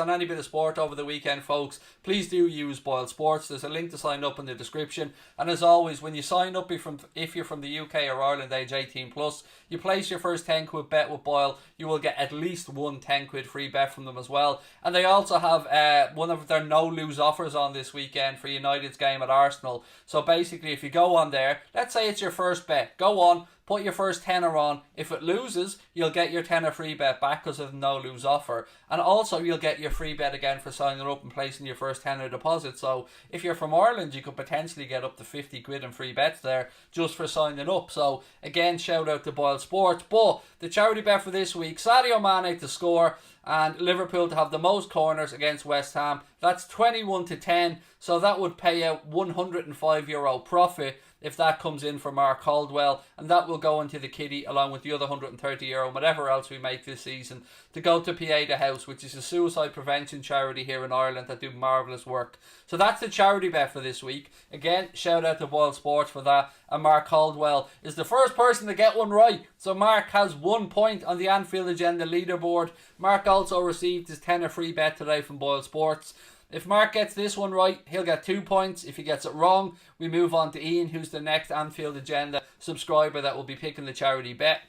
on any bit of sport over the weekend, folks, please do use Boyle Sports. There's a link to sign up in the description. And as always, when you sign up, if you're from the UK or Ireland, age 18 plus, you place your first 10 quid bet with Boyle, you will get at least one 10 quid free bet from them as well. And they also have one of their no-lose offers on this weekend for United's game at Arsenal. So basically, if you go on there, let's say it's your first bet, go on, put your first tenner on. If it loses, you'll get your tenner free bet back because of the no-lose offer. And also, you'll get your free bet again for signing up and placing your first tenner deposit. So if you're from Ireland, you could potentially get up to 50 quid in free bets there just for signing up. So again, shout out to Boyle Sports. But the charity bet for this week, Sadio Mane to score and Liverpool to have the most corners against West Ham. That's 21 to 10. So that would pay out €105 profit if that comes in for Mark Caldwell, and that will go into the kitty along with the other €130, whatever else we make this season, to go to Pieta House, which is a suicide prevention charity here in Ireland that do marvellous work. So that's the charity bet for this week. Again, shout out to Boyle Sports for that, and Mark Caldwell is the first person to get one right. So Mark has 1 point on the Anfield Agenda leaderboard. Mark also received his tenner free bet today from Boyle Sports. If Mark gets this one right, he'll get 2 points. If he gets it wrong, we move on to Ian, who's the next Anfield Agenda subscriber that will be picking the charity bet.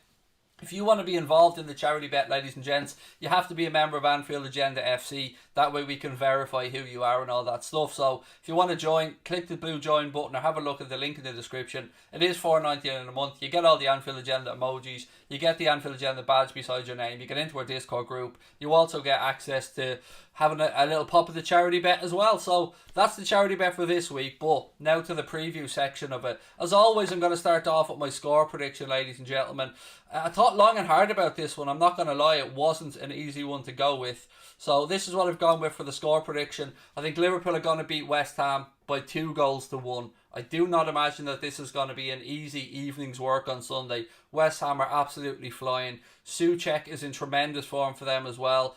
If you want to be involved in the charity bet, ladies and gents, you have to be a member of Anfield Agenda FC. That way we can verify who you are and all that stuff. So if you want to join, click the blue join button or have a look at the link in the description. It is $4.99 a month. You get all the Anfield Agenda emojis. You get the Anfield Agenda badge beside your name. You get into our Discord group. You also get access to having a little pop of the charity bet as well. So that's the charity bet for this week. But now to the preview section of it. As always, I'm going to start off with my score prediction, ladies and gentlemen. I thought long and hard about this one. I'm not going to lie, it wasn't an easy one to go with. So this is what I've gone with for the score prediction. I think Liverpool are going to beat West Ham by 2-1. I do not imagine that this is going to be an easy evening's work on Sunday. West Ham are absolutely flying. Souček is in tremendous form for them as well.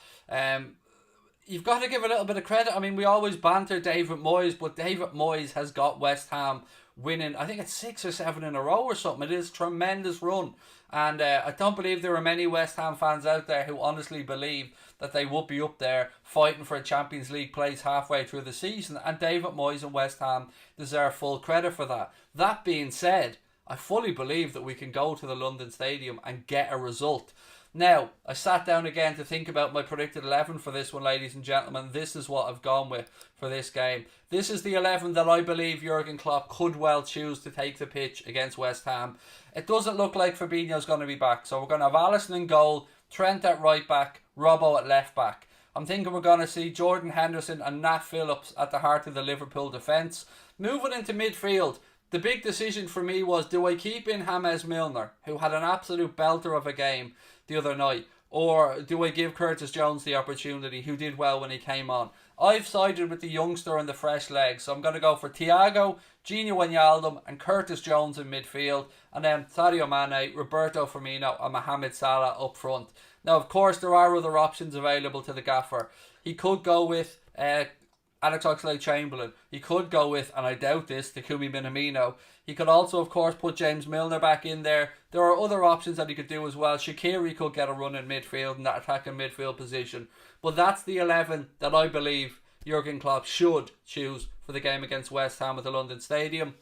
You've got to give a little bit of credit. I mean, we always banter David Moyes, but David Moyes has got West Ham winning, I think it's 6 or 7 in a row or something. It is a tremendous run. And I don't believe there are many West Ham fans out there who honestly believe that they would be up there fighting for a Champions League place halfway through the season. And David Moyes and West Ham deserve full credit for that. That being said, I fully believe that we can go to the London Stadium and get a result. Now, I sat down again to think about my predicted 11 for this one, ladies and gentlemen. This is what I've gone with for this game. This is the 11 that I believe Jurgen Klopp could well choose to take the pitch against West Ham. It doesn't look like Fabinho's going to be back. So we're going to have Alisson in goal, Trent at right back, Robbo at left back. I'm thinking we're going to see Jordan Henderson and Nat Phillips at the heart of the Liverpool defence. Moving into midfield, the big decision for me was, do I keep in James Milner, who had an absolute belter of a game the other night, or do I give Curtis Jones the opportunity, who did well when he came on? I've sided with the youngster and the fresh legs, so I'm going to go for Thiago, Gini Wijnaldum and Curtis Jones in midfield, and then Sadio Mane, Roberto Firmino and Mohamed Salah up front. Now, of course, there are other options available to the gaffer. He could go with Alex Oxlade-Chamberlain. He could go with, and I doubt this, Takumi Minamino. He could also, of course, put James Milner back in there. There are other options that he could do as well. Shaqiri could get a run in midfield in that attacking midfield position. But that's the 11 that I believe Jurgen Klopp should choose for the game against West Ham at the London Stadium.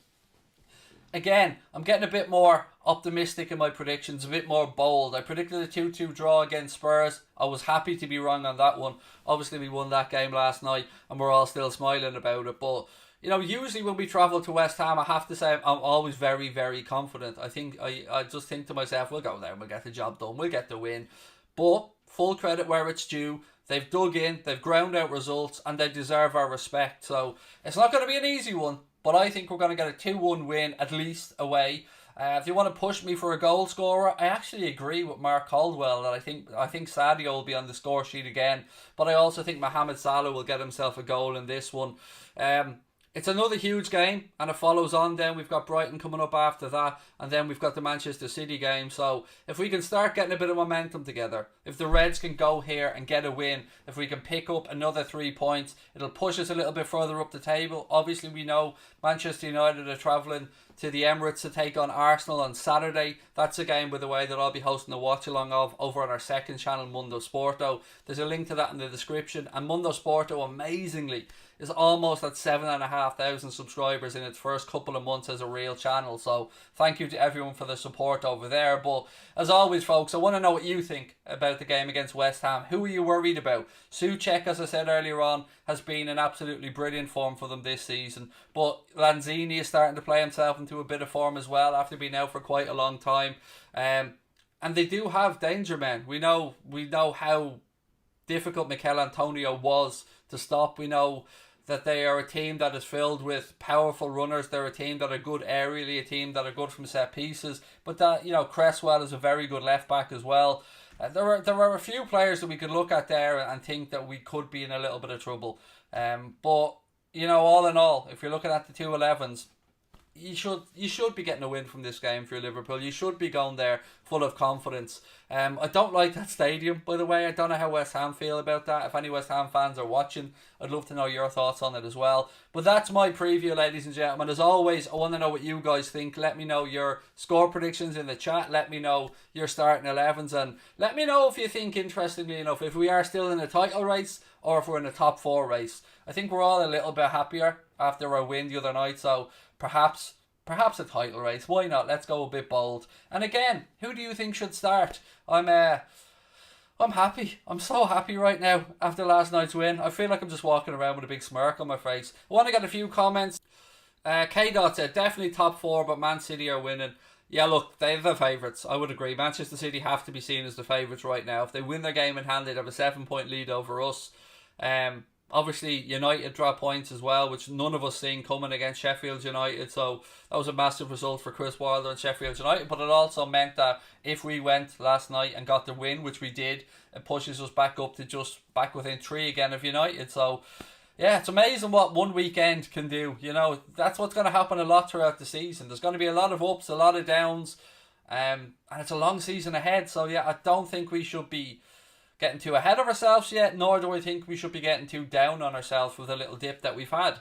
Again, I'm getting a bit more optimistic in my predictions, a bit more bold. I predicted a 2-2 draw against Spurs. I was happy to be wrong on that one. Obviously, we won that game last night and we're all still smiling about it. But, you know, usually when we travel to West Ham, I have to say I'm always very, very confident. I just think to myself, we'll go there and we'll get the job done. We'll get the win. But full credit where it's due. They've dug in, they've ground out results, and they deserve our respect. So it's not going to be an easy one, but I think we're going to get a 2-1 win, at least, away. If you want to push me for a goal scorer, I actually agree with Mark Caldwell that I think Sadio will be on the score sheet again, but I also think Mohamed Salah will get himself a goal in this one. It's another huge game, and it follows on then. We've got Brighton coming up after that, and then we've got the Manchester City game. So if we can start getting a bit of momentum together, if the Reds can go here and get a win, if we can pick up another 3 points, it'll push us a little bit further up the table. Obviously, we know Manchester United are travelling to the Emirates to take on Arsenal on Saturday. That's a game, by the way, that I'll be hosting a watch along of over on our second channel, Mundo Sporto. There's a link to that in the description. And Mundo Sporto, amazingly, is almost at 7,500 subscribers in its first couple of months as a real channel. So thank you to everyone for the support over there. But as always, folks, I want to know what you think about the game against West Ham. Who are you worried about? Souček, as I said earlier on, has been in absolutely brilliant form for them this season. But Lanzini is starting to play himself into a bit of form as well after being out for quite a long time. And they do have danger men. We know how difficult Mikel Antonio was to stop. We know that they are a team that is filled with powerful runners. They're a team that are good aerially, a team that are good from set pieces. But that, Cresswell is a very good left back as well. There are a few players that we could look at there and think that we could be in a little bit of trouble. But all in all, if you're looking at the 2-11s, you should be getting a win from this game for Liverpool. You should be going there full of confidence. I don't like that stadium, by the way. I don't know how West Ham feel about that. If any West Ham fans are watching, I'd love to know your thoughts on it as well. But that's my preview, ladies and gentlemen. As always, I want to know what you guys think. Let me know your score predictions in the chat. Let me know your starting 11s. And let me know if you think, interestingly enough, if we are still in a title race or if we're in a top 4 race. I think we're all a little bit happier after our win the other night. So perhaps a title race. Why not? Let's go a bit bold. And again, who do you think should start? I'm happy. I'm so happy right now after last night's win. I feel like I'm just walking around with a big smirk on my face. I want to get a few comments. K-Dot said, definitely top 4, but Man City are winning. Yeah, look, they're the favourites. I would agree. Manchester City have to be seen as the favourites right now. If they win their game in hand, they'd have a 7-point lead over us. Obviously, United dropped points as well, which none of us seen coming against Sheffield United. So that was a massive result for Chris Wilder and Sheffield United. But it also meant that if we went last night and got the win, which we did, it pushes us back up to just back within 3 again of United. So yeah, it's amazing what one weekend can do. That's what's going to happen a lot throughout the season. There's going to be a lot of ups, a lot of downs. And it's a long season ahead. So yeah, I don't think we should be getting too ahead of ourselves yet, nor do I think we should be getting too down on ourselves with a little dip that we've had.